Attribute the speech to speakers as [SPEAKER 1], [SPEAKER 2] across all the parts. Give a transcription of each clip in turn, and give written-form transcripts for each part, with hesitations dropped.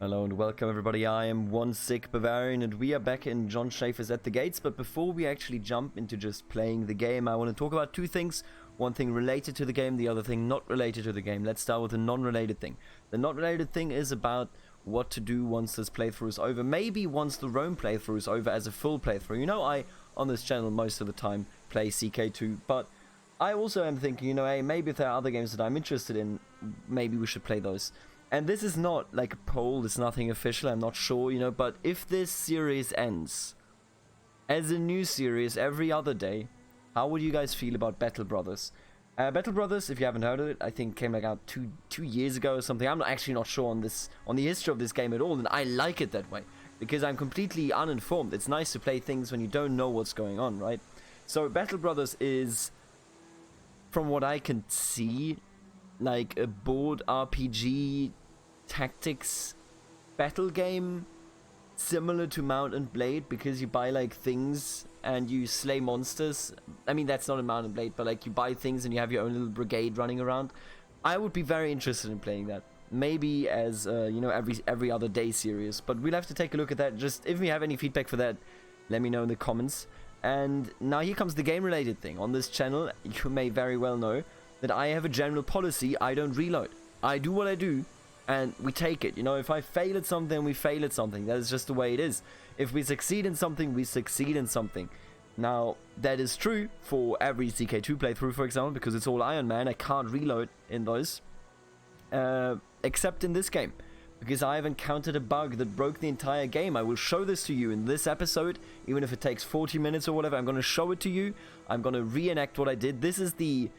[SPEAKER 1] Hello and welcome everybody, I am one sick Bavarian and we are back in Jon Shafer's At the Gates. But before we actually jump into just playing the game, I want to talk about two things. One thing related to the game, the other thing not related to the game. Let's start with the non-related thing. The not-related thing is about what to do once this playthrough is over. Maybe once the Rome playthrough is over as a full playthrough. You know, I, on this channel most of the time, play CK2, but I also am thinking, you know, hey, maybe if there are other games that I'm interested in, maybe we should play those. And this is not like a poll, it's nothing official, I'm not sure, you know, but if this series ends as a new series every other day, how would you guys feel about Battle Brothers? Battle Brothers, if you haven't heard of it, I think came like out two years ago or something. I'm actually not sure on the history of this game at all, and I like it that way because I'm completely uninformed. It's nice to play things when you don't know what's going on, right? So Battle Brothers is, from what I can see, like a board RPG tactics battle game similar to Mount and Blade, because you buy like things and you slay monsters. I mean, that's not a Mount and Blade, but like you buy things and you have your own little brigade running around. I would be very interested in playing that, maybe as you know, every other day series, but we'll have to take a look at that. Just if we have any feedback for that, let me know in the comments. And now here comes the game related thing. On this channel, you may very well know that I have a general policy: I don't reload. I do what I do, and we take it. You know, if I fail at something, we fail at something. That is just the way it is. If we succeed in something, we succeed in something. Now, that is true for every CK2 playthrough, for example, because it's all Iron Man. I can't reload in those. Except in this game, because I have encountered a bug that broke the entire game. I will show this to you in this episode, even if it takes 40 minutes or whatever. I'm going to show it to you. I'm going to reenact what I did. This is the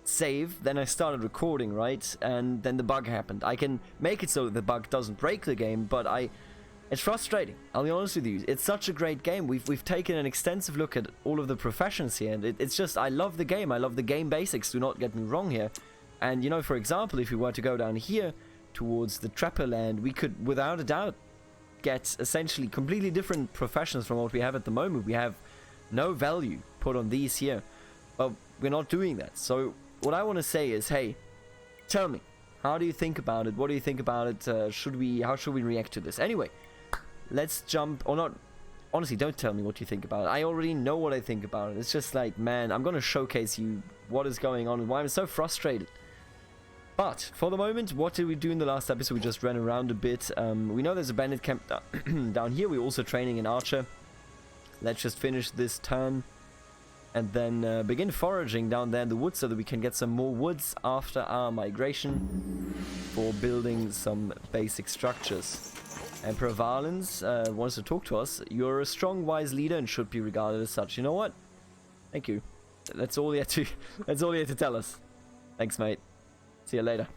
[SPEAKER 1] save, then I started recording, right? And then the bug happened. I can make it so that the bug doesn't break the game, but it's frustrating. I'll be honest with you. It's such a great game. We've taken an extensive look at all of the professions here, and it's just, I love the game. I love the game basics, do not get me wrong here. And you know, for example, if we were to go down here towards the Trapper land, we could without a doubt get essentially completely different professions from what we have at the moment. We have no value put on these here, but we're not doing that. So what I want to say is, hey, tell me, how do you think about it? What do you think about it? How should we react to this? Anyway, let's jump, or not, honestly, don't tell me what you think about it. I already know what I think about it. It's just like, man, I'm going to showcase you what is going on and why I'm so frustrated. But for the moment, what did we do in the last episode? We just ran around a bit. We know there's a bandit camp down here. We're also training an archer. Let's just finish this turn and then begin foraging down there in the woods so that we can get some more woods after our migration for building some basic structures. Emperor Valens wants to talk to us. You're a strong, wise leader and should be regarded as such. You know what? Thank you. That's all he had to tell us. Thanks, mate. See you later.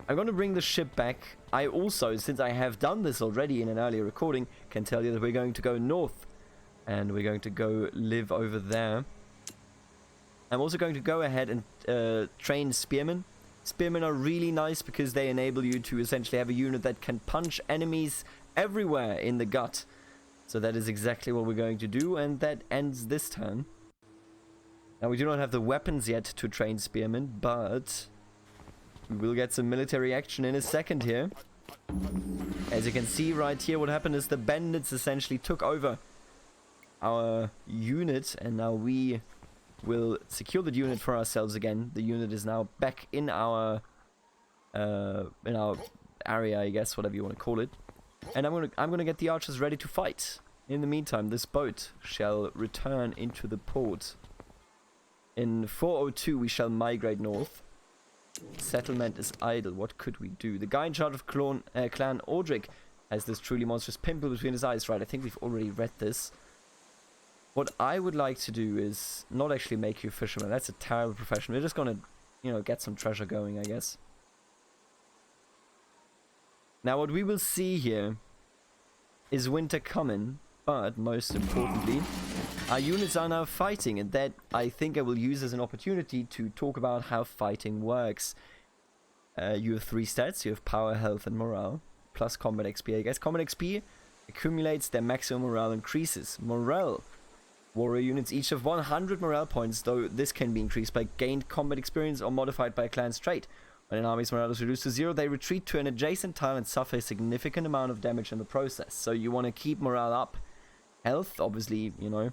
[SPEAKER 1] I'm going to bring the ship back. I also, since I have done this already in an earlier recording, can tell you that we're going to go north. And we're going to go live over there. I'm also going to go ahead and train spearmen. Spearmen are really nice because they enable you to essentially have a unit that can punch enemies everywhere in the gut. So that is exactly what we're going to do, and that ends this turn. Now we do not have the weapons yet to train spearmen, but we will get some military action in a second here. As you can see right here, what happened is the bandits essentially took over our unit, and now we will secure the unit for ourselves again. The unit is now back in our area, I guess, whatever you want to call it. And I'm gonna get the archers ready to fight. In the meantime, this boat shall return into the port. In 402, we shall migrate north. Settlement is idle. What could we do? The guy in charge of Clan Ordric has this truly monstrous pimple between his eyes, right? I think we've already read this. What I would like to do is not actually make you a fisherman. That's a terrible profession. We're just gonna, you know, get some treasure going, I guess. Now, what we will see here is winter coming, but most importantly, our units are now fighting, and that I think I will use as an opportunity to talk about how fighting works. You have 3 stats. You have power, health, and morale, plus combat XP, I guess. Combat XP accumulates, their maximum morale increases. Morale. Warrior units each have 100 morale points, though this can be increased by gained combat experience or modified by a clan's trait. When an army's morale is reduced to 0, they retreat to an adjacent tile and suffer a significant amount of damage in the process. So you want to keep morale up. Health, obviously, you know,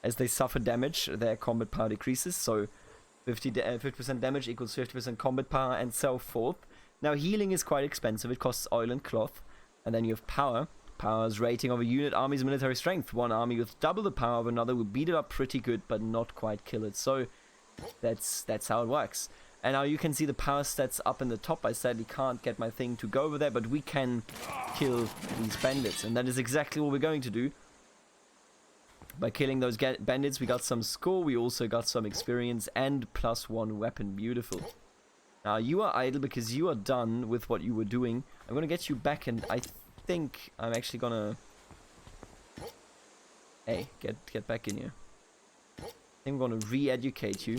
[SPEAKER 1] as they suffer damage, their combat power decreases. So 50% damage equals 50% combat power and so forth. Now healing is quite expensive. It costs oil and cloth. And then you have power. Power's rating of a unit army's military strength. One army with double the power of another will beat it up pretty good, but not quite kill it. So that's how it works. And now you can see the power stats up in the top. I sadly can't get my thing to go over there, but we can kill these bandits. And that is exactly what we're going to do. By killing those bandits, we got some score. We also got some experience and +1 weapon. Beautiful. Now, you are idle because you are done with what you were doing. I'm going to get you back, and I think I'm actually going to... Hey, get back in here. I think I'm going to re-educate you.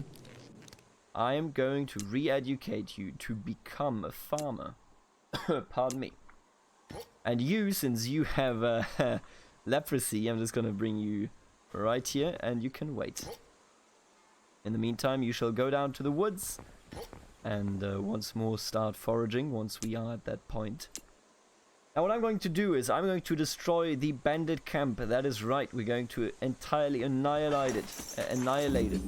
[SPEAKER 1] I am going to re-educate you to become a farmer. Pardon me. And you, since you have leprosy, I'm just going to bring you right here, and you can wait. In the meantime, you shall go down to the woods, and once more start foraging once we are at that point. Now what I'm going to do is I'm going to destroy the bandit camp. That is right, we're going to entirely annihilate it.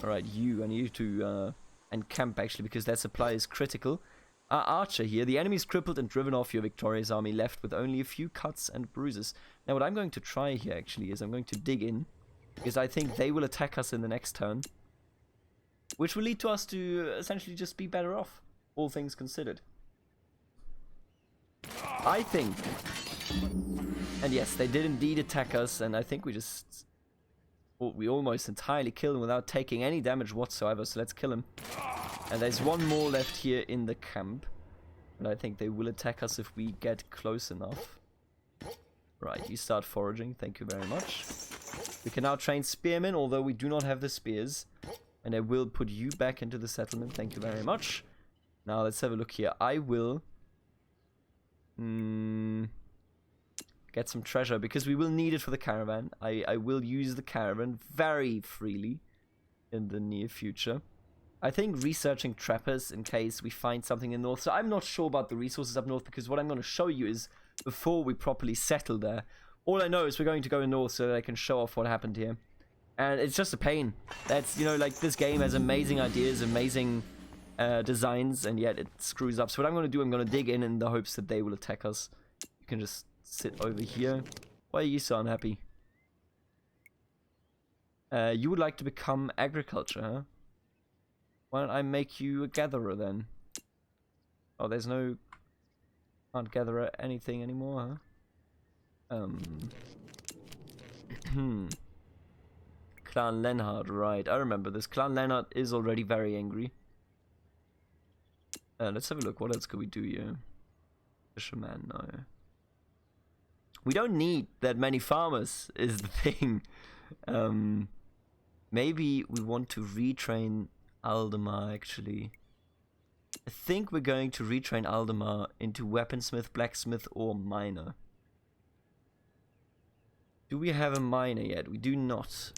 [SPEAKER 1] Alright, I need you to encamp actually, because their supply is critical. Our archer here, the enemy's crippled and driven off, your victorious army left with only a few cuts and bruises. Now what I'm going to try here actually is I'm going to dig in, because I think they will attack us in the next turn, which will lead to us to essentially just be better off, all things considered. I think, and yes, they did indeed attack us, and I think we almost entirely killed him without taking any damage whatsoever, so let's kill him. And there's one more left here in the camp, and I think they will attack us if we get close enough. Right, you start foraging, thank you very much. We can now train spearmen, although we do not have the spears. And I will put you back into the settlement, thank you very much. Now let's have a look here. I will get some treasure, because we will need it for the caravan. I will use the caravan very freely in the near future. I think researching trappers in case we find something in the north. So I'm not sure about the resources up north, because what I'm going to show you is before we properly settle there. All I know is we're going to go north so that I can show off what happened here. And it's just a pain. That's, you know, like, this game has amazing ideas, amazing designs, and yet it screws up. So what I'm going to do, I'm going to dig in the hopes that they will attack us. You can just sit over here. Why are you so unhappy? You would like to become agriculture, huh? Why don't I make you a gatherer then? Oh, there's no... Can't gather anything anymore, huh? Clan Lenhard, right. I remember this. Clan Lenhard is already very angry. Let's have a look. What else could we do here? Fisherman, no. We don't need that many farmers, is the thing. Maybe we want to retrain Aldemar, actually. I think we're going to retrain Aldemar into weaponsmith, blacksmith, or miner. Do we have a miner yet? We do not.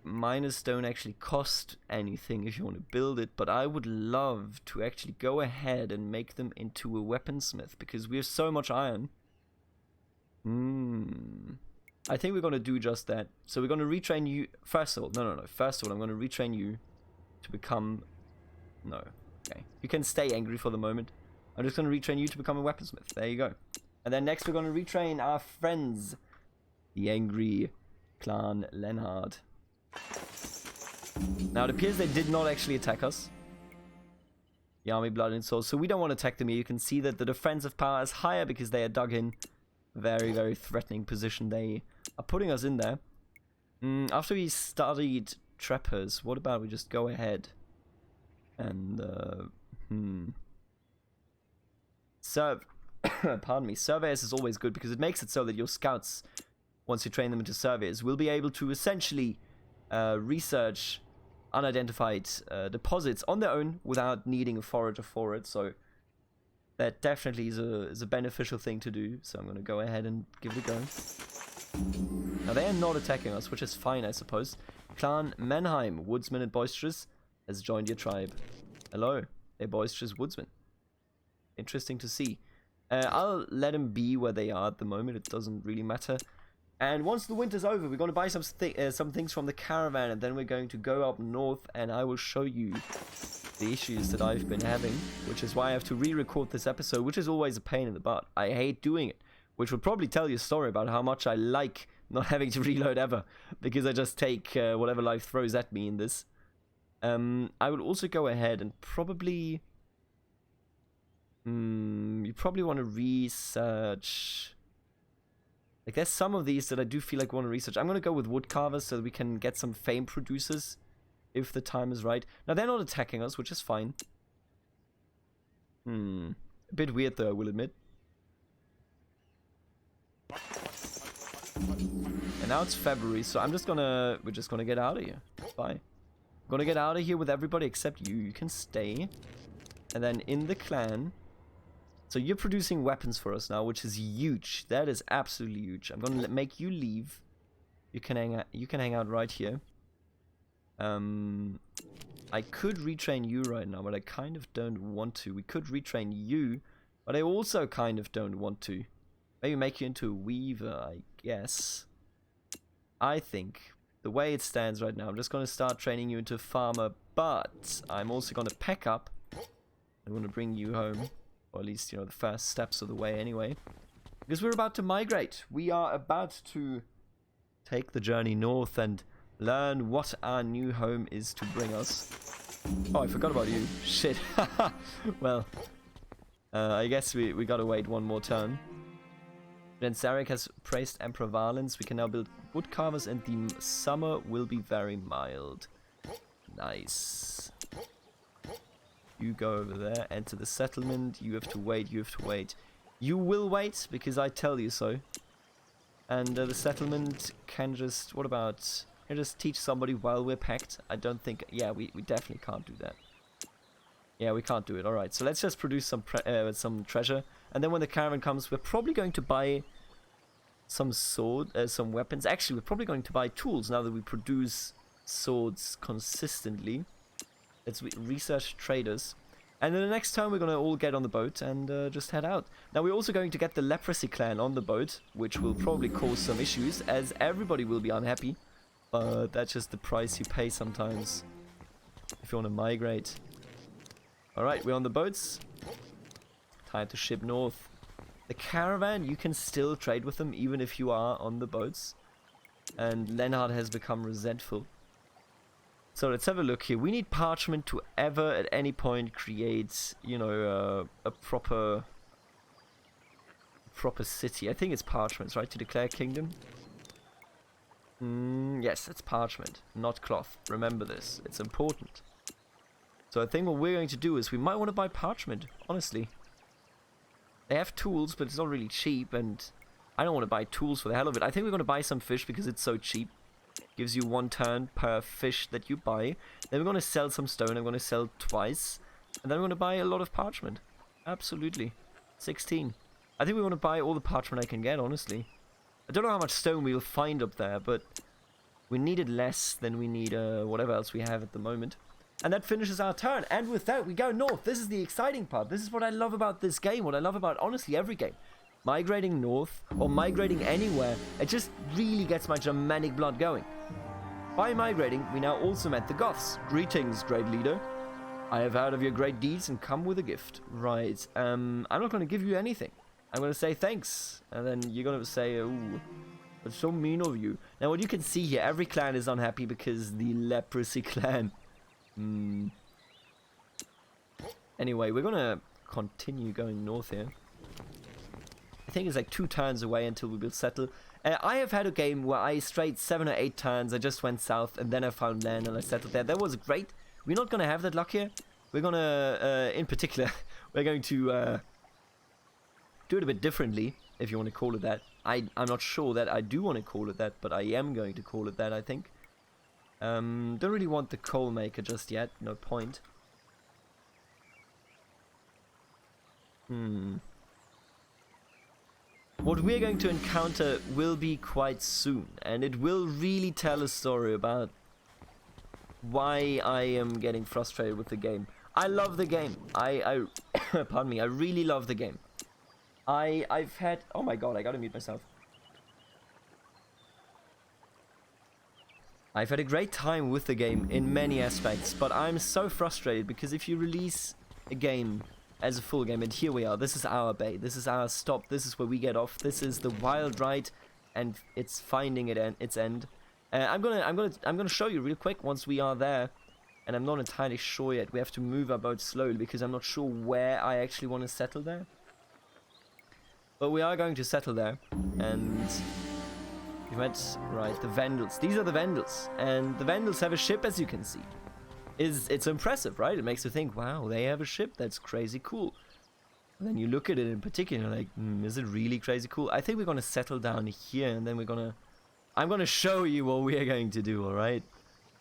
[SPEAKER 1] Miners don't actually cost anything if you want to build it, but I would love to actually go ahead and make them into a weaponsmith, because we have so much iron. I think we're going to do just that. So we're going to retrain you. First of all, no. First of all, I'm going to retrain you to become... No. Okay. You can stay angry for the moment. I'm just going to retrain you to become a weaponsmith. There you go. And then next we're going to retrain our friends. The angry Clan Lenhard. Now it appears they did not actually attack us. The army blood and soul. So we don't want to attack them here. You can see that the defensive power is higher because they are dug in. Very, very threatening position they are putting us in there. After we studied trappers, what about we just go ahead and pardon me, surveyors is always good because it makes it so that your scouts, once you train them into surveyors, will be able to essentially research unidentified deposits on their own without needing a forager for it. So that definitely is a beneficial thing to do. So I'm going to go ahead and give it a go. Now they are not attacking us, which is fine, I suppose. Clan Menheim, woodsman and boisterous, has joined your tribe. Hello, a boisterous woodsman. Interesting to see. I'll let them be where they are at the moment. It doesn't really matter. And once the winter's over, we're going to buy some things from the caravan, and then we're going to go up north, and I will show you the issues that I've been having, which is why I have to re-record this episode, which is always a pain in the butt. I hate doing it, which would probably tell you a story about how much I like not having to reload ever, because I just take whatever life throws at me in this. I would also go ahead and probably... you probably want to research... Like, there's some of these that I do feel like I want to research. I'm going to go with wood carvers so that we can get some fame producers if the time is right. Now, they're not attacking us, which is fine. A bit weird, though, I will admit. And now it's February, so we're just gonna get out of here. Bye. I'm gonna get out of here with everybody except you. You can stay. And then in the clan... So you're producing weapons for us now, which is huge. That is absolutely huge. I'm gonna make you leave. You can hang out right here. I could retrain you right now, but I kind of don't want to. We could retrain you, but I also kind of don't want to. Maybe make you into a weaver, I guess. I think the way it stands right now, I'm just gonna start training you into a farmer, but I'm also gonna pack up. I'm gonna bring you home. Or at least, you know, the first steps of the way anyway. Because we're about to migrate. We are about to take the journey north and learn what our new home is to bring us. Oh, I forgot about you. Shit. Well, I guess we gotta wait one more turn. Then Zarek has praised Emperor Valens. We can now build wood carvers and the summer will be very mild. Nice. You go over there, enter the settlement. You have to wait, you have to wait. You will wait, because I tell you so. And the settlement can just... What about... Can just teach somebody while we're packed? I don't think... Yeah, we definitely can't do that. Yeah, we can't do it. Alright, so let's just produce some treasure. And then when the caravan comes, we're probably going to buy some some weapons. Actually, we're probably going to buy tools now that we produce swords consistently. Let's research traders. And then the next time we're going to all get on the boat and just head out. Now we're also going to get the leprosy clan on the boat, which will probably cause some issues, as everybody will be unhappy. But that's just the price you pay sometimes if you want to migrate. Alright, we're on the boats. Time to ship north. The caravan, you can still trade with them even if you are on the boats. And Leonhard has become resentful. So let's have a look here. We need parchment to ever at any point create, you know, a proper city. I think it's parchments, right, to declare kingdom? Yes, it's parchment, not cloth. Remember this, it's important. So I think what we're going to do is we might want to buy parchment, honestly. They have tools, but it's not really cheap, and I don't want to buy tools for the hell of it. I think we're going to buy some fish because it's so cheap. Gives you 1 turn per fish that you buy. Then we're going to sell some stone. I'm going to sell twice. And then we're going to buy a lot of parchment. Absolutely. 16. I think we want to buy all the parchment I can get, honestly. I don't know how much stone we'll find up there, but we need it less than we need whatever else we have at the moment. And that finishes our turn. And with that, we go north. This is the exciting part. This is what I love about this game. What I love about, honestly, every game. Migrating north, or migrating anywhere, it just really gets my Germanic blood going. By migrating, we now also met the Goths. Greetings, great leader. I have heard of your great deeds and come with a gift. Right, I'm not going to give you anything. I'm going to say thanks. And then you're going to say, ooh, that's so mean of you. Now, what you can see here, every clan is unhappy because the leprosy clan. Anyway, we're going to continue going north here. I think it's like 2 turns away until we will settle. I have had a game where I strayed 7 or 8 turns. I just went south and then I found land and I settled there. That was great. We're not going to have that luck here. We're going to, in particular, we're going to do it a bit differently, if you want to call it that. I'm not sure that I do want to call it that, but I am going to call it that, I think. Don't really want the coal maker just yet. No point. What we're going to encounter will be quite soon, and it will really tell a story about why I am getting frustrated with the game. I love the game. I pardon me, I really love the game. I've had, oh my god, I gotta mute myself. I've had a great time with the game in many aspects, but I'm so frustrated because if you release a game as a full game, and here we are, this is our bay, this is our stop, this is where we get off, this is the wild ride, and it's finding its end. I'm gonna show you real quick once we are there, and I'm not entirely sure yet. We have to move our boat slowly because I'm not sure where I actually want to settle there. But we are going to settle there, and we met, right, the Vandals. These are the Vandals, and the Vandals have a ship, as you can see. It's impressive, right? It makes you think, wow, they have a ship, that's crazy cool. And then you look at it in particular, like, is it really crazy cool? I think we're gonna settle down here, and then I'm gonna show you what we are going to do, alright?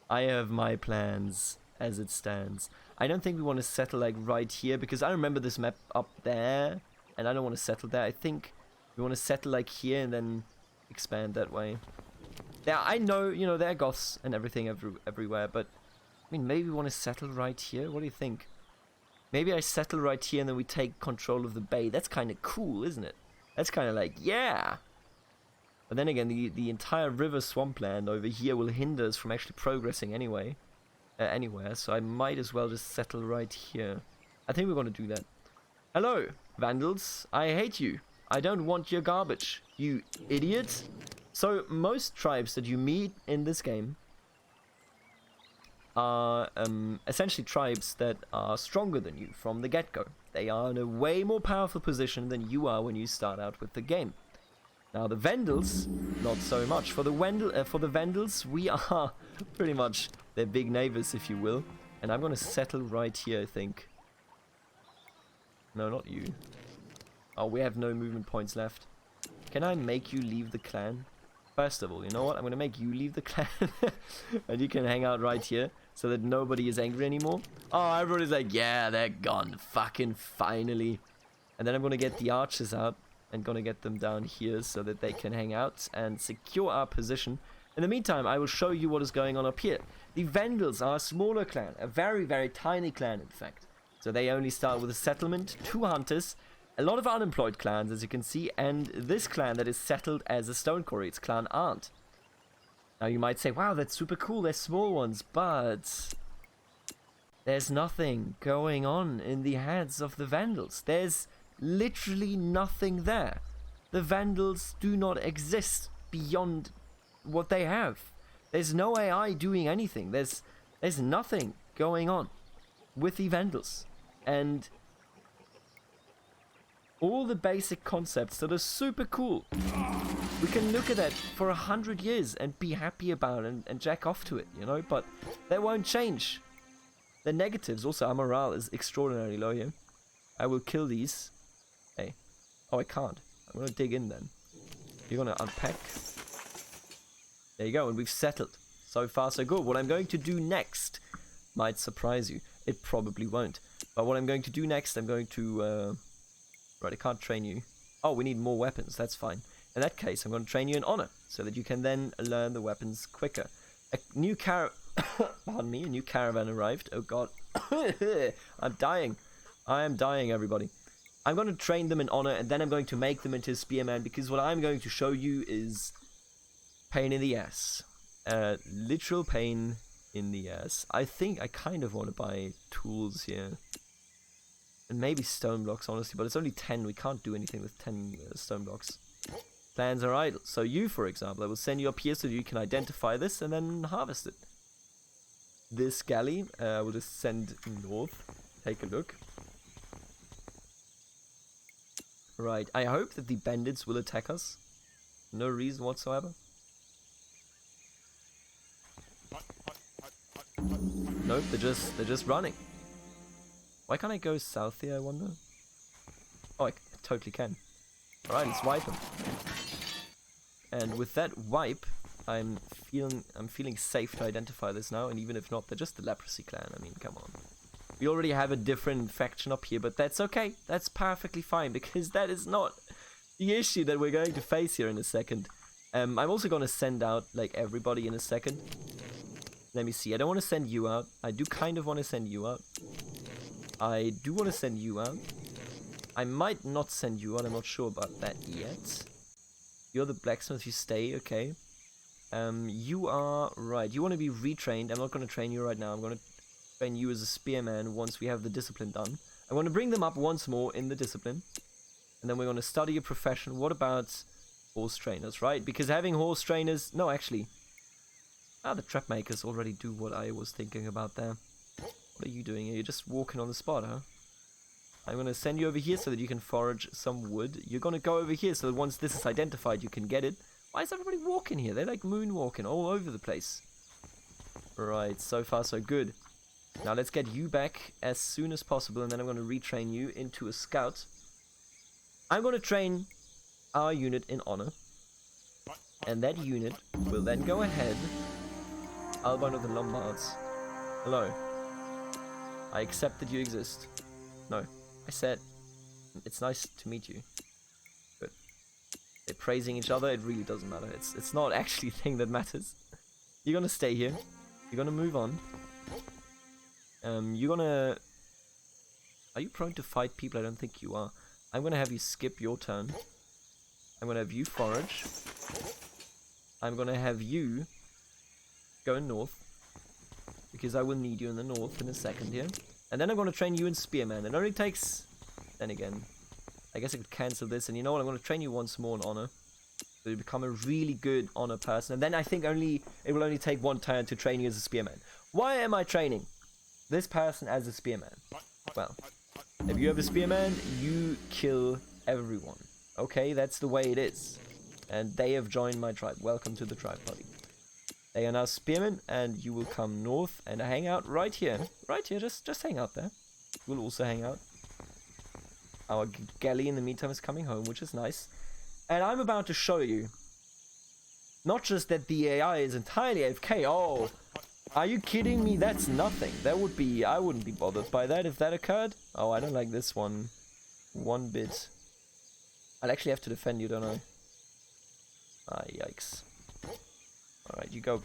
[SPEAKER 1] I have my plans as it stands. I don't think we want to settle like right here, because I remember this map up there, and I don't want to settle there. I think we want to settle like here and then expand that way. Yeah, I know, you know, there are goths and everything everywhere, but I mean, maybe we want to settle right here. What do you think? Maybe I settle right here and then we take control of the bay. That's kind of cool, isn't it? That's kind of like, yeah! But then again, the entire river swampland over here will hinder us from actually progressing anyway. Anywhere, so I might as well just settle right here. I think we're going to do that. Hello, Vandals. I hate you. I don't want your garbage, you idiot. So, most tribes that you meet in this game are essentially tribes that are stronger than you from the get-go. They are in a way more powerful position than you are when you start out with the game. Now the Vandals, not so much. For the Vandals, we are pretty much their big neighbors, if you will. And I'm gonna settle right here, I think. No, not you. Oh, we have no movement points left. Can I make you leave the clan? First of all, you know what? I'm gonna make you leave the clan. And you can hang out right here, so that nobody is angry anymore. Oh, everybody's like, yeah, they're gone. Fucking finally. And then I'm gonna get the archers out. And gonna get them down here so that they can hang out and secure our position. In the meantime, I will show you what is going on up here. The Vandals are a smaller clan, a very, very tiny clan in fact. So they only start with a settlement, 2 hunters, a lot of unemployed clans as you can see, and this clan that is settled as a stone quarry, it's clan Arndt. Now you might say, wow, that's super cool, they're small ones, but there's nothing going on in the heads of the Vandals. There's literally nothing there. The Vandals do not exist beyond what they have. There's no AI doing anything. There's nothing going on with the Vandals. And all the basic concepts that are super cool, we can look at that for 100 years and be happy about it and jack off to it, you know, but that won't change. The negatives, also our morale is extraordinarily low here. I will kill these. Hey. Oh, I can't. I'm gonna dig in then. You're gonna unpack. There you go, and we've settled. So far, so good. What I'm going to do next might surprise you. It probably won't. But what I'm going to do next, I'm going to... Right, I can't train you. Oh, we need more weapons. That's fine. In that case, I'm going to train you in honor, so that you can then learn the weapons quicker. A new Pardon me, a new caravan arrived. Oh god. I'm dying. I am dying, everybody. I'm going to train them in honor, and then I'm going to make them into a spearman, because what I'm going to show you is pain in the ass. Literal pain in the ass. I think I kind of want to buy tools here. And maybe stone blocks, honestly, but it's only 10. We can't do anything with 10 stone blocks. Plans are idle. So you, for example, I will send you up here so you can identify this and then harvest it. This galley, I will just send north. Take a look. Right, I hope that the bandits will attack us. No reason whatsoever. Nope, they're just running. Why can't I go south here, I wonder? Oh, I totally can. Alright, let's wipe them. And with that wipe, I'm feeling safe to identify this now, and even if not, they're just the leprosy clan. I mean, come on. We already have a different faction up here, but that's okay. That's perfectly fine, because that is not the issue that we're going to face here in a second. I'm also going to send out, like, everybody in a second. Let me see. I don't want to send you out. I do kind of want to send you out. I do want to send you out. I might not send you out, I'm not sure about that yet. You're the blacksmith, you stay, okay. You are, right, you want to be retrained. I'm not going to train you right now, I'm going to train you as a spearman once we have the discipline done. I want to bring them up once more in the discipline. And then we're going to study a profession. What about horse trainers, right? Because having horse trainers, no, actually. The trap makers already do what I was thinking about there. What are you doing? Are you just walking on the spot, huh? I'm going to send you over here so that you can forage some wood. You're going to go over here so that once this is identified, you can get it. Why is everybody walking here? They're like moonwalking all over the place. Right, so far so good. Now let's get you back as soon as possible, and then I'm going to retrain you into a scout. I'm going to train our unit in honor. And that unit will then go ahead. Albino of the Lombards. Hello. I accept that you exist. No. I said, it's nice to meet you. But they're praising each other, it really doesn't matter. It's not actually a thing that matters. You're gonna stay here. You're gonna move on. You're gonna... Are you prone to fight people? I don't think you are. I'm gonna have you skip your turn. I'm gonna have you forage. I'm gonna have you go north. Because I will need you in the north in a second here. And then I'm gonna train you in spearman. It only takes... Then again, I guess I could cancel this. And you know what? I'm gonna train you once more in honor. So you become a really good honor person. And then I think it will only take one turn to train you as a spearman. Why am I training this person as a spearman? Well, if you have a spearman, you kill everyone. Okay, that's the way it is. And they have joined my tribe. Welcome to the tribe, buddy. They are now spearmen, and you will come north and hang out right here. Right here, just hang out there. We'll also hang out. Our galley in the meantime is coming home, which is nice. And I'm about to show you, not just that the AI is entirely AFK. Oh, are you kidding me? That's nothing. That would be, I wouldn't be bothered by that if that occurred. Oh, I don't like this one bit. I'll actually have to defend you, don't I? Ah, yikes. Alright, you go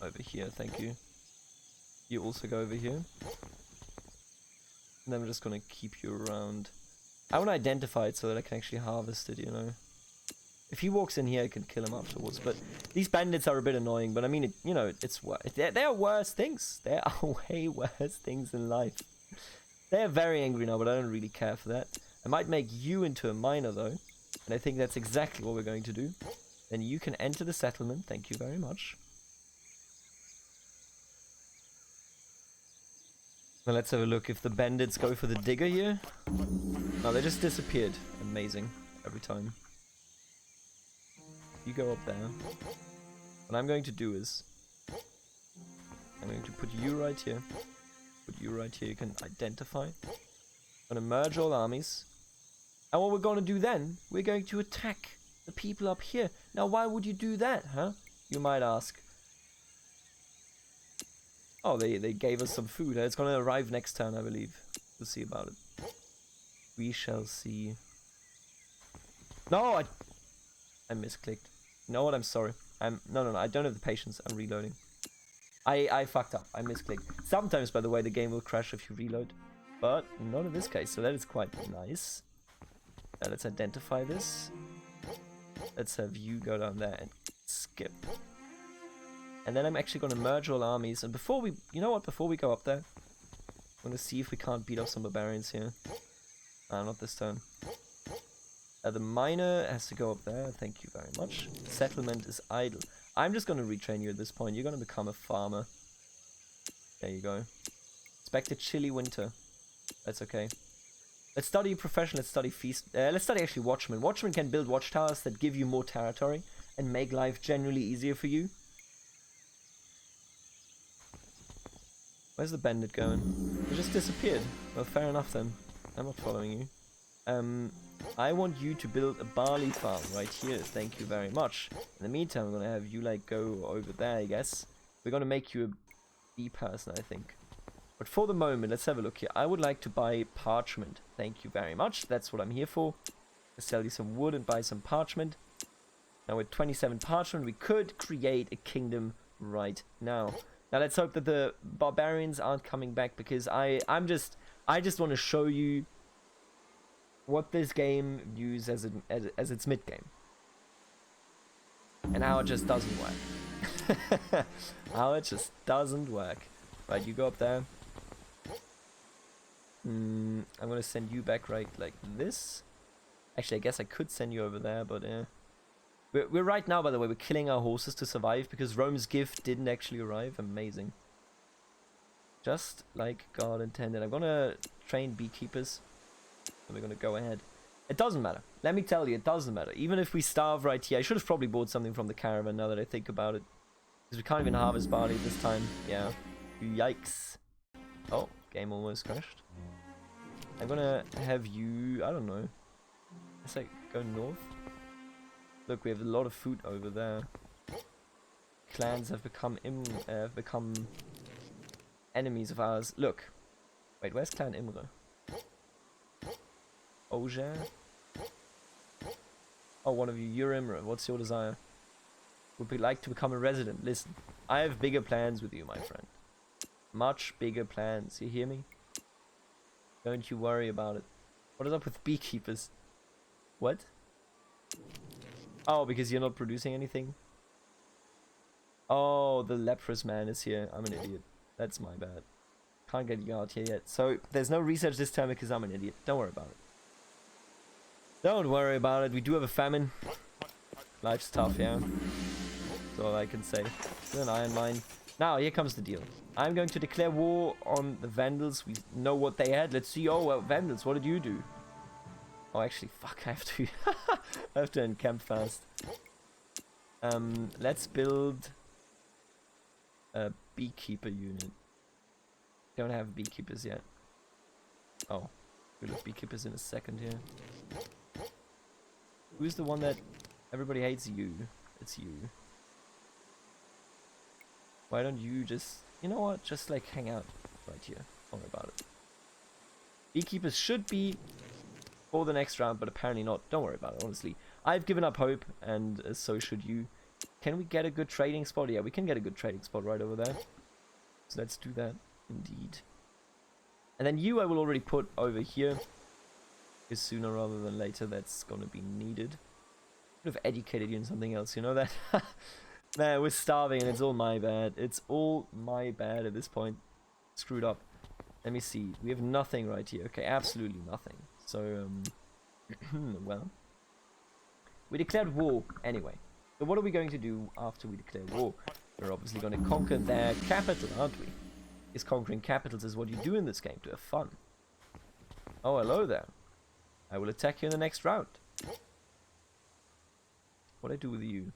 [SPEAKER 1] over here, thank you. You also go over here. And then we're just gonna keep you around. I want to identify it so that I can actually harvest it, you know. If he walks in here, I can kill him afterwards. But these bandits are a bit annoying. But I mean, you know, it's worse. There are worse things. There are way worse things in life. They're very angry now, but I don't really care for that. I might make you into a miner, though. And I think that's exactly what we're going to do. Then you can enter the settlement. Thank you very much. Now let's have a look if the bandits go for the digger here. No, they just disappeared. Amazing. Every time. You go up there. What I'm going to do is... I'm going to put you right here. Put you right here. You can identify. I'm going to merge all armies. And what we're going to do then, we're going to attack the people up here. Now, why would you do that, huh? You might ask. Oh, they gave us some food. It's going to arrive next turn, I believe. We'll see about it. We shall see. No, I misclicked. You know what? I'm sorry. No. I don't have the patience. I'm reloading. I fucked up. I misclicked. Sometimes, by the way, the game will crash if you reload. But not in this case. So that is quite nice. Now let's identify this. Let's have you go down there and skip. And then I'm actually going to merge all armies. And before we... You know what? Before we go up there, I'm going to see if we can't beat off some barbarians here. Not this turn. The miner has to go up there. Thank you very much. Settlement is idle. I'm just going to retrain you at this point. You're going to become a farmer. There you go. Expect a chilly winter. That's okay. Let's study profession. Let's study feast. Let's study actually watchmen. Watchmen can build watchtowers that give you more territory and make life generally easier for you. Where's the bandit going? They just disappeared. Well, fair enough then. I'm not following you. I want you to build a barley farm right here. Thank you very much. In the meantime, I'm going to have you, like, go over there, I guess. We're going to make you a bee person, I think. But for the moment, let's have a look here. I would like to buy parchment. Thank you very much. That's what I'm here for. I'll sell you some wood and buy some parchment. Now with 27 parchment, we could create a kingdom right now. Now let's hope that the barbarians aren't coming back, because I I just want to show you what this game views as its mid game. And how it just doesn't work. How it just doesn't work. Right, you go up there. I'm gonna send you back right like this. Actually, I guess I could send you over there, but we're right now, by the way, we're killing our horses to survive because Rome's gift didn't actually arrive. Amazing. Just like God intended. I'm gonna train beekeepers. And we're gonna go ahead. It doesn't matter. Let me tell you, it doesn't matter. Even if we starve right here, I should have probably bought something from the caravan now that I think about it. Because we can't even harvest barley this time. Yeah. Yikes. Oh, game almost crashed. I'm gonna have you, I don't know. Let's like go north. Look, we have a lot of food over there. Clans have become enemies of ours. Look. Wait, where's Clan Imre? Oger? Oh, one of you. You're Imre. What's your desire? Would like to become a resident. Listen, I have bigger plans with you, my friend. Much bigger plans. You hear me? Don't you worry about it. What is up with beekeepers? What? Oh, because you're not producing anything? Oh, the leprous man is here. I'm an idiot. That's my bad. Can't get you out here yet. So, there's no research this time because I'm an idiot. Don't worry about it. Don't worry about it. We do have a famine. Life's tough, yeah. That's all I can say. An iron mine. Now, here comes the deal. I'm going to declare war on the Vandals. We know what they had. Let's see. Oh, well, Vandals, what did you do? Oh, actually, fuck, I have to... I have to encamp fast. Let's build a beekeeper unit. Don't have beekeepers yet. Oh, we'll have beekeepers in a second here. Who's the one that everybody hates? You. It's you. Why don't you just... You know what? Just like hang out right here. Don't worry about it. Beekeepers should be for the next round, but apparently not. Don't worry about it, honestly. I've given up hope, and so should you. Can we get a good trading spot? Yeah, we can get a good trading spot right over there. So let's do that, indeed. And then you I will already put over here. Because sooner rather than later that's gonna be needed. Could have educated you in something else, you know that? Man, we're starving and it's all my bad. It's all my bad at this point. Screwed up. Let me see. We have nothing right here. Okay, absolutely nothing. So, well. We declared war anyway. So what are we going to do after we declare war? We're obviously going to conquer their capital, aren't we? Because conquering capitals is what you do in this game to have fun. Oh, hello there. I will attack you in the next round. What do I do with you?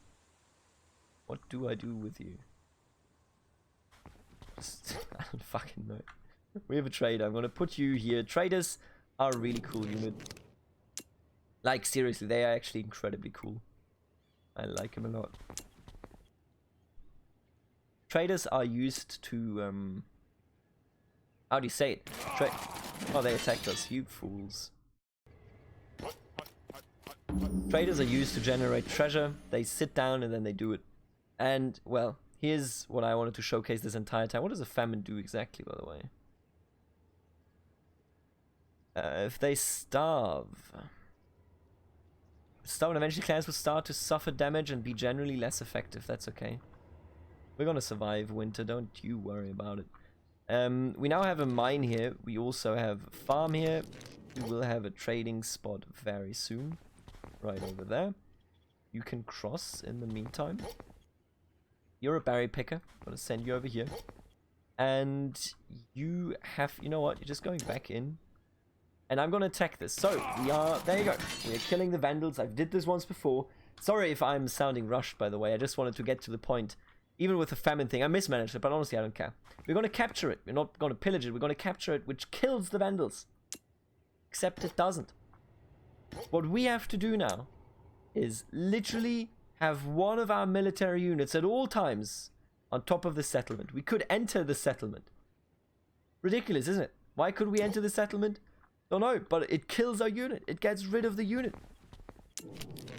[SPEAKER 1] What do I do with you? I don't fucking know. We have a trader. I'm gonna put you here. Traders are a really cool unit. Like, seriously, they are actually incredibly cool. I like them a lot. Traders are used to, how do you say it? Oh, they attacked us, you fools. Traders are used to generate treasure. They sit down and then they do it. And, well, here's what I wanted to showcase this entire time. What does a famine do exactly, by the way? If they starve and eventually clans will start to suffer damage and be generally less effective. That's okay. We're gonna survive winter, don't you worry about it. We now have a mine here. We also have a farm here. We will have a trading spot very soon. Right over there. You can cross in the meantime. You're a berry picker. I'm gonna send you over here. And you have, you know what? You're just going back in. And I'm gonna attack this. So, we are, there you go. We are killing the Vandals. I've did this once before. Sorry if I'm sounding rushed, by the way. I just wanted to get to the point. Even with the famine thing, I mismanaged it, but honestly, I don't care. We're gonna capture it. We're not gonna pillage it. We're gonna capture it, which kills the Vandals. Except it doesn't. What we have to do now is literally have one of our military units at all times on top of the settlement. We could enter the settlement. Ridiculous, isn't it? Why could we enter the settlement? Don't know, but it kills our unit. It gets rid of the unit.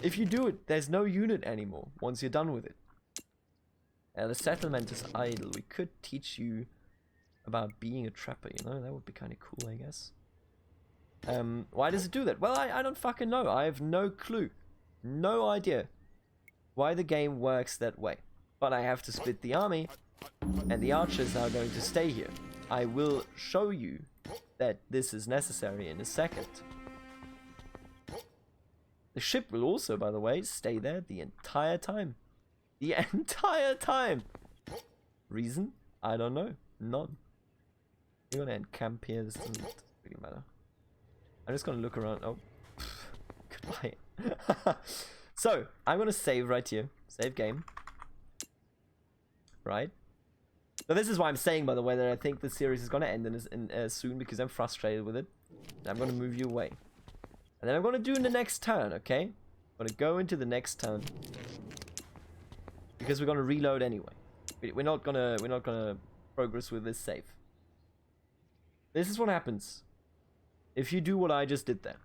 [SPEAKER 1] If you do it, there's no unit anymore once you're done with it. The settlement is idle. We could teach you about being a trapper, you know? That would be kind of cool, I guess. Why does it do that? Well, I don't fucking know. I have no clue. No idea why the game works that way. But I have to split the army, and the archer is now going to stay here. I will show you that this is necessary in a second. The ship will also, by the way, stay there the entire time. The entire time! Reason? I don't know. None. We're gonna end camp here. This doesn't really matter. I'm just gonna look around. Oh. Goodbye. So, I'm gonna save right here. Save game. Right? So this is why I'm saying, by the way, that I think the series is gonna end soon, because I'm frustrated with it. And I'm gonna move you away. And then I'm gonna do in the next turn, okay? I'm gonna go into the next turn. Because we're gonna reload anyway. We're not gonna progress with this save. This is what happens if you do what I just did there.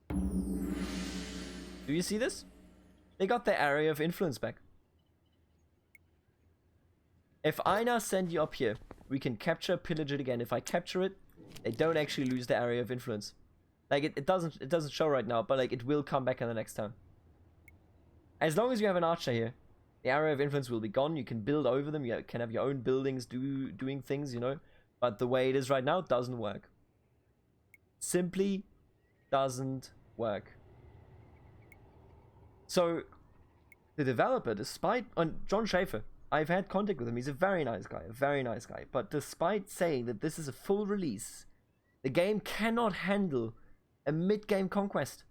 [SPEAKER 1] Do you see this? They got their area of influence back. If I now send you up here, we can capture, pillage it again. If I capture it, they don't actually lose the area of influence. Like it doesn't show right now, but like it will come back in the next turn. As long as you have an archer here, the area of influence will be gone. You can build over them. You can have your own buildings doing things, you know. But the way it is right now doesn't work. Simply doesn't work. So the developer, despite Jon Shafer, I've had contact with him. He's a very nice guy, But despite saying that this is a full release, the game cannot handle a mid-game conquest.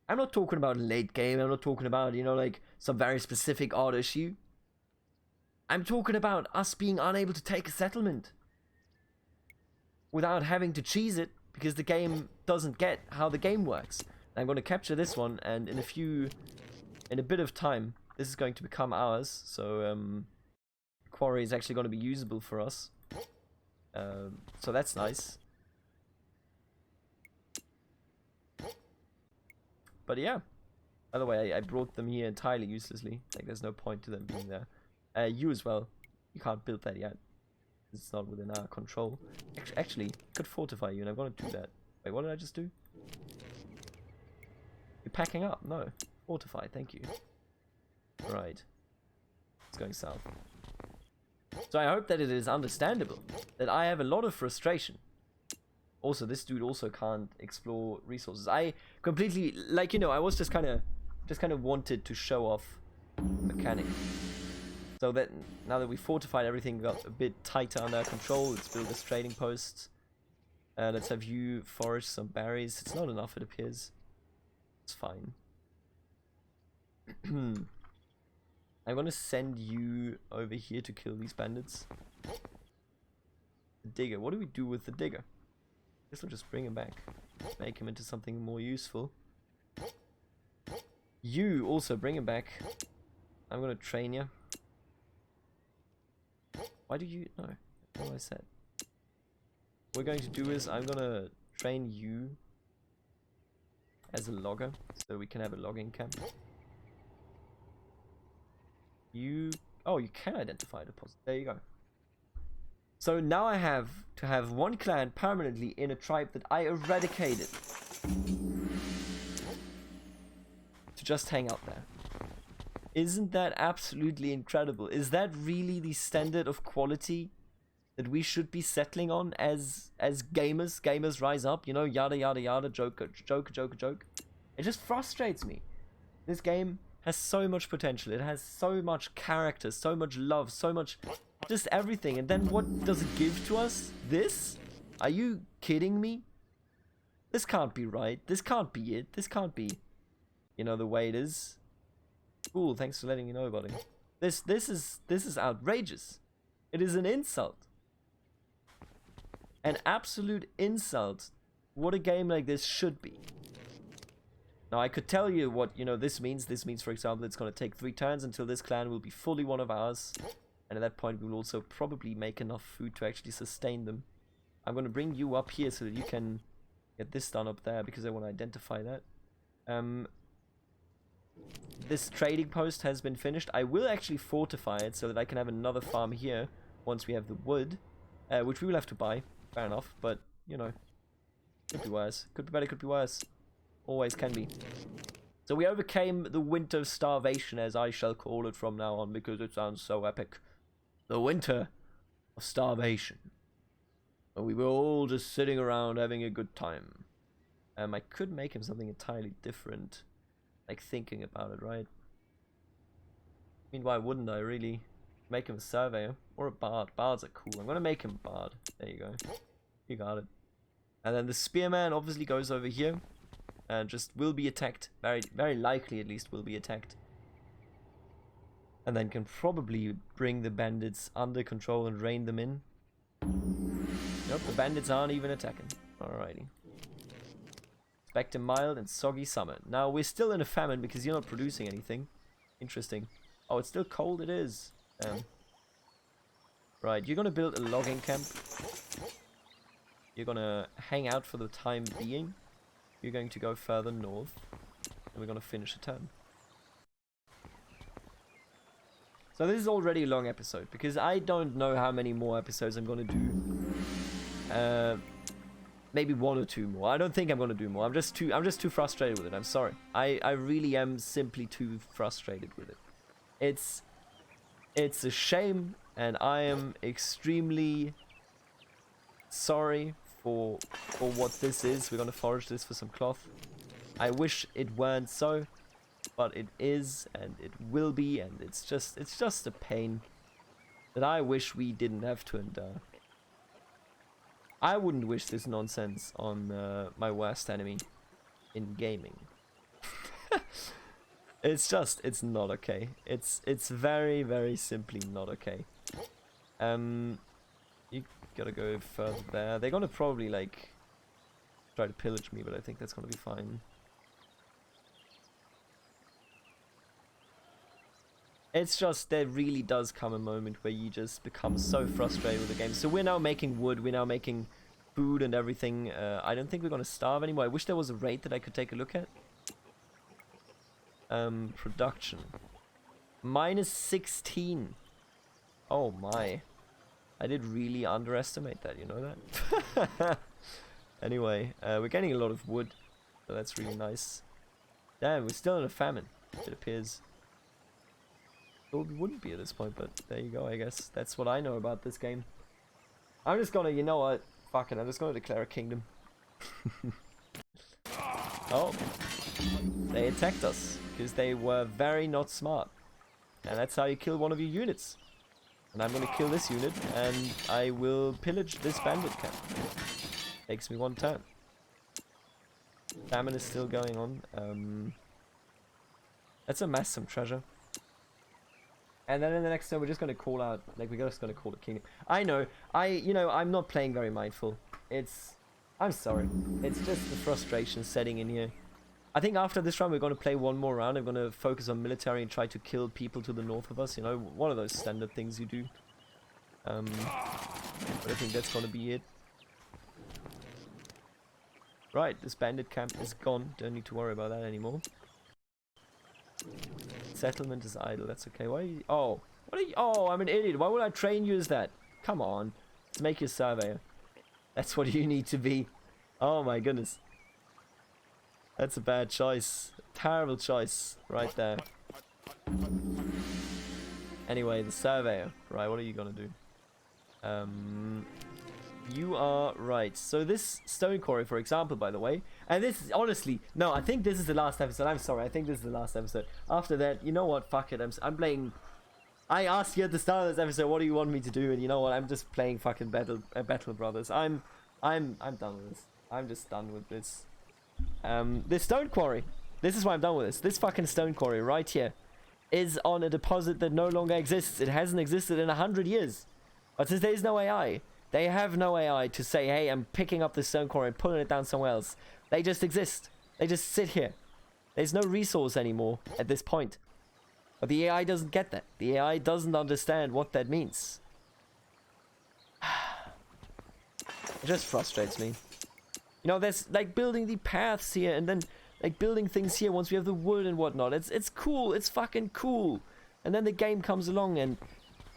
[SPEAKER 1] I'm not talking about late game. I'm not talking about, you know, like some very specific odd issue. I'm talking about us being unable to take a settlement without having to cheese it, because the game doesn't get how the game works. I'm going to capture this one, and in a bit of time, this is going to become ours. So quarry is actually going to be usable for us. So that's nice. But yeah, by the way, I brought them here entirely uselessly. Like, there's no point to them being there. You as well. You can't build that yet. It's not within our control. Actually, could fortify you, and I'm going to do that. Wait, what did I just do? You're packing up? No. Fortify, thank you. Right. It's going south. So I hope that it is understandable that I have a lot of frustration. Also, this dude also can't explore resources. I completely, like, you know, I was just kind of wanted to show off mechanic. So that now that we fortified everything, got a bit tighter under control. Let's build this trading post. Let's have you forage some berries. It's not enough, it appears. It's fine. I'm gonna send you over here to kill these bandits. The digger. What do we do with the digger? I guess we'll just bring him back. Make him into something more useful. You also bring him back. I'm gonna train you. Why do you... No. What I said. What we're going to do is I'm gonna train you as a logger, so we can have a logging camp. Oh, you can identify a deposit. There you go. So now I have to have one clan permanently in a tribe that I eradicated to just hang out there. Isn't that absolutely incredible? Is that really the standard of quality that we should be settling on as gamers? Gamers rise up, you know, yada yada yada, joke. It just frustrates me. This game has so much potential. It has so much character, so much love, so much just everything. And then what does it give to us? This? Are you kidding me? This can't be right. This can't be it. This can't be, you know, the way it is. Cool, thanks for letting me know, buddy. This is outrageous. It is an insult. An absolute insult. What a game like this should be. Now, I could tell you what, you know, this means. This means, for example, it's going to take 3 turns until this clan will be fully one of ours. And at that point, we will also probably make enough food to actually sustain them. I'm going to bring you up here so that you can get this done up there, because I want to identify that. This trading post has been finished. I will actually fortify it so that I can have another farm here once we have the wood. which we will have to buy. Fair enough, but, you know, could be worse. Could be better, could be worse. Always can be. So we overcame the winter of starvation, as I shall call it from now on, because it sounds so epic. The winter of starvation. And we were all just sitting around having a good time. I could make him something entirely different. Like, thinking about it, right? I mean, why wouldn't I, really? Make him a surveyor. Or a bard. Bards are cool. I'm gonna make him a bard. There you go. You got it. And then the spearman obviously goes over here. And just will be attacked. Very likely, at least, will be attacked. And then can probably bring the bandits under control and rein them in. Nope, the bandits aren't even attacking. Alrighty. Expect a mild and soggy summer. Now, we're still in a famine because you're not producing anything. Interesting. Oh, it's still cold? It is. Right, you're gonna build a logging camp. You're gonna hang out for the time being. You're going to go further north. And we're gonna finish a turn. So this is already a long episode, because I don't know how many more episodes I'm gonna do. Maybe 1 or 2 more. I don't think I'm gonna do more. I'm just too frustrated with it. I'm sorry. I really am simply too frustrated with it. It's a shame, and I am extremely sorry for what this is. We're gonna forage this for some cloth. I wish it weren't so, but it is, and it will be, and it's just a pain that I wish we didn't have to endure. I wouldn't wish this nonsense on my worst enemy in gaming. It's not okay. It's very, very simply not okay. You gotta go further there. They're gonna probably, like, try to pillage me, but I think that's gonna be fine. It's just, there really does come a moment where you just become so frustrated with the game. So we're now making wood, we're now making food and everything. I don't think we're gonna starve anymore. I wish there was a rate that I could take a look at. Production. -16. Oh my. I did really underestimate that, you know that? Anyway, we're getting a lot of wood, so that's really nice. Damn, we're still in a famine, it appears. Well, we wouldn't be at this point, but there you go, I guess. That's what I know about this game. I'm just gonna, you know what? Fuck it, I'm just gonna declare a kingdom. Oh. They attacked us, because they were very not smart. And that's how you kill one of your units. And I'm gonna kill this unit, and I will pillage this bandit camp. Takes me 1 turn. Famine is still going on. Let's amass some treasure. And then in the next turn, we're just going to call out, like, we're just going to call it kingdom. I know, you know, I'm not playing very mindful. I'm sorry. It's just the frustration setting in here. I think after this round, we're going to play 1 more round. I'm going to focus on military and try to kill people to the north of us. You know, one of those standard things you do. But I think that's going to be it. Right, this bandit camp is gone. Don't need to worry about that anymore. Settlement is idle. That's okay. Why are you... Oh. What are you... Oh, I'm an idiot. Why would I train you as that? Come on. Let's make you a surveyor. That's what you need to be. Oh my goodness. That's a bad choice. Terrible choice. Right there. Anyway, the surveyor. Right, what are you gonna do? You are right. So this stone quarry, for example, by the way, and this is honestly, no, I think this is the last episode. I'm sorry, I think this is the last episode. After that, you know what? Fuck it. I'm playing. I asked you at the start of this episode, what do you want me to do? And you know what? I'm just playing fucking Battle Brothers. I'm done with this. I'm just done with this. This stone quarry. This is why I'm done with this. This fucking stone quarry right here is on a deposit that no longer exists. It hasn't existed in 100 years. But since there's no AI. They have no AI to say, hey, I'm picking up this stone core and putting it down somewhere else. They just exist. They just sit here. There's no resource anymore at this point. But the AI doesn't get that. The AI doesn't understand what that means. It just frustrates me. You know, there's like building the paths here and then like building things here once we have the wood and whatnot. It's cool. It's fucking cool. And then the game comes along and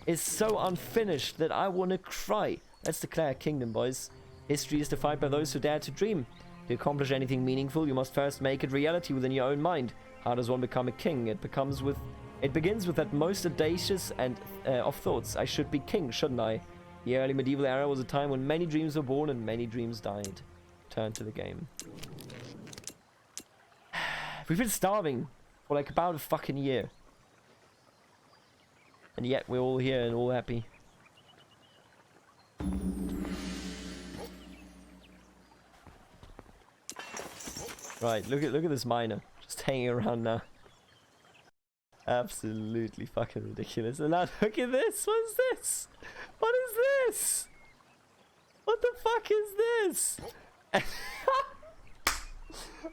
[SPEAKER 1] is so unfinished that I want to cry. Let's declare a kingdom, boys. History is defined by those who dare to dream. To accomplish anything meaningful, you must first make it reality within your own mind. How does one become a king? It begins with that most audacious and of thoughts. I should be king, shouldn't I? The early medieval era was a time when many dreams were born and many dreams died. Turn to the game. We've been starving for like about a fucking year. And yet we're all here and all happy. Right, look at this miner. Just hanging around now. Absolutely fucking ridiculous. And now look at this. What is this? What is this? What the fuck is this?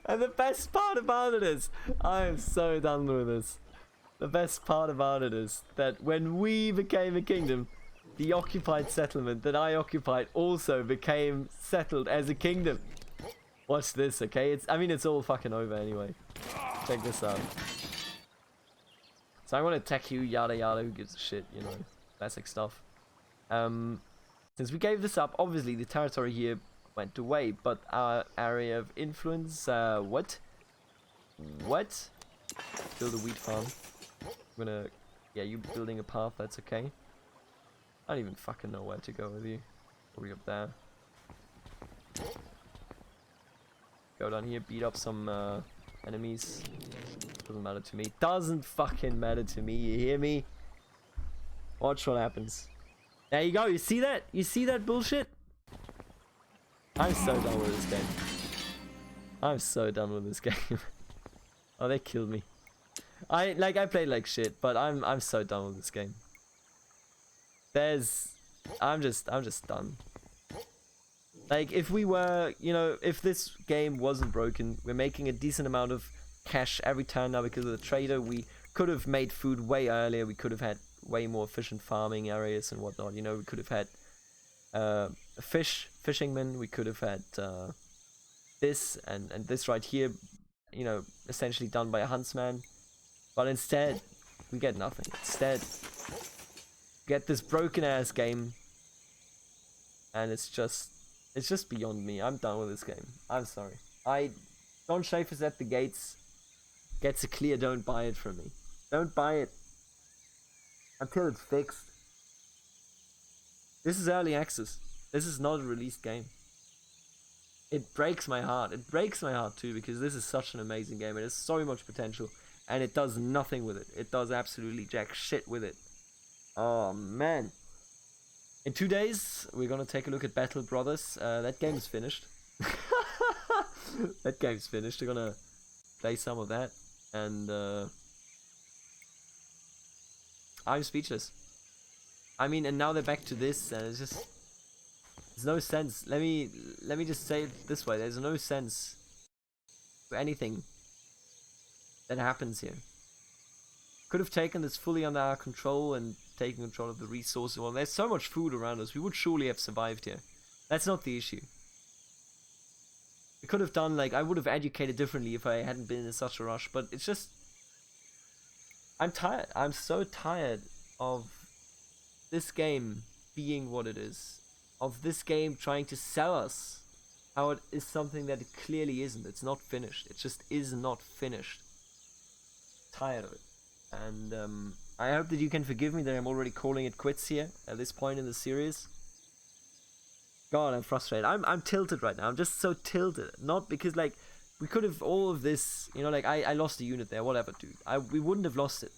[SPEAKER 1] And the best part about it is, I am so done with this. The best part about it is that when we became a kingdom, the occupied settlement that I occupied also became settled as a kingdom. Watch this, okay? I mean, it's all fucking over anyway. Check this out. So I want to attack you, yada yada, who gives a shit, you know, classic stuff. Since we gave this up, obviously the territory here went away, but our area of influence, what? Build a wheat farm. I'm gonna, yeah, you building a path, that's okay. I don't even fucking know where to go with you. Probably up there. Go down here, beat up some enemies. Doesn't matter to me. Doesn't fucking matter to me, you hear me? Watch what happens. There you go, you see that? You see that bullshit? I'm so done with this game. I'm so done with this game. Oh, they killed me. I played like shit, but I'm so done with this game. I'm just done. Like, if we were, you know, if this game wasn't broken, we're making a decent amount of cash every turn now because of the trader. We could have made food way earlier. We could have had way more efficient farming areas and whatnot. You know, we could have had fishing men. We could have had this and this right here, you know, essentially done by a huntsman. But instead, we get nothing. Instead, get this broken ass game, and it's just beyond me. I'm done with this game. I'm sorry. Jon Shafer's at the gates. Gets a clear, don't buy it from me. Don't buy it until it's fixed. This is early access. This is not a released game. It breaks my heart. It breaks my heart too, because this is such an amazing game. It has so much potential, and it does nothing with it. It does absolutely jack shit with it. Oh man. In 2 days, we're gonna take a look at Battle Brothers. That game is finished. That game's finished. We're gonna play some of that, and I'm speechless. I mean, and now they're back to this, and it's just, there's no sense. Let me just say it this way: there's no sense for anything that happens here. Could have taken this fully under our control and taken control of the resources. Well, there's so much food around us, we would surely have survived here. That's not the issue. We could have done, like, I would have educated differently if I hadn't been in such a rush, but it's just, I'm tired. I'm so tired of this game being what it is. Of this game trying to sell us how it is something that it clearly isn't. It's not finished. It just is not finished. Tired of it. And I hope that you can forgive me that I'm already calling it quits here at this point in the series. God, I'm frustrated. I'm tilted right now. I'm just so tilted. Not because, like, we could have all of this, you know, like, I lost a unit there, whatever, dude. We wouldn't have lost it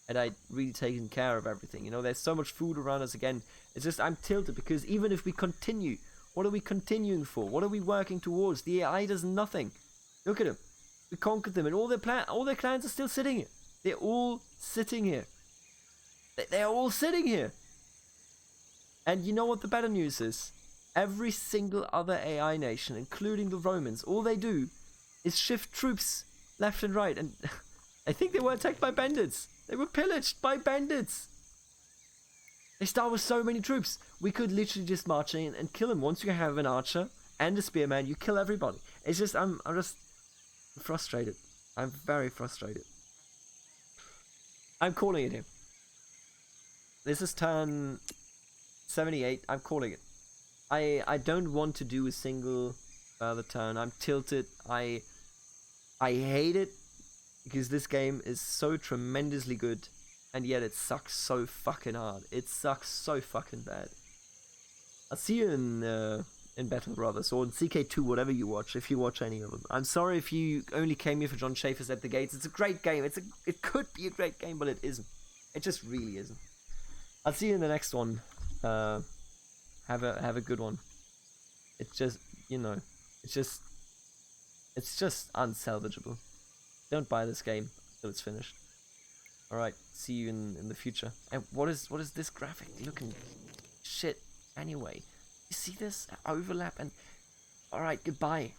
[SPEAKER 1] had I really taken care of everything. You know, there's so much food around us again. It's just, I'm tilted because even if we continue, what are we continuing for? What are we working towards? The AI does nothing. Look at them. We conquered them, and all their clans are still sitting here. They're all sitting here. They're all sitting here. And you know what the better news is? Every single other AI nation, including the Romans, all they do is shift troops left and right. And I think they were attacked by bandits. They were pillaged by bandits. They start with so many troops. We could literally just march in and kill them. Once you have an archer and a spearman, you kill everybody. It's just, I'm just frustrated. I'm very frustrated. I'm calling it here. This is turn 78. I'm calling it. I don't want to do a single further turn. I'm tilted. I hate it because this game is so tremendously good, and yet it sucks so fucking hard. It sucks so fucking bad. I'll see you in Battle Brothers or in CK2, whatever you watch, if you watch any of them. I'm sorry if you only came here for Jon Shafer's At the Gates. It's a great game. It could be a great game, but it isn't. It just really isn't. I'll see you in the next one. Have a good one. It's just, you know, it's just unsalvageable. Don't buy this game until it's finished. Alright, see you in the future. And what is this graphic looking shit anyway? You see this overlap and alright, goodbye.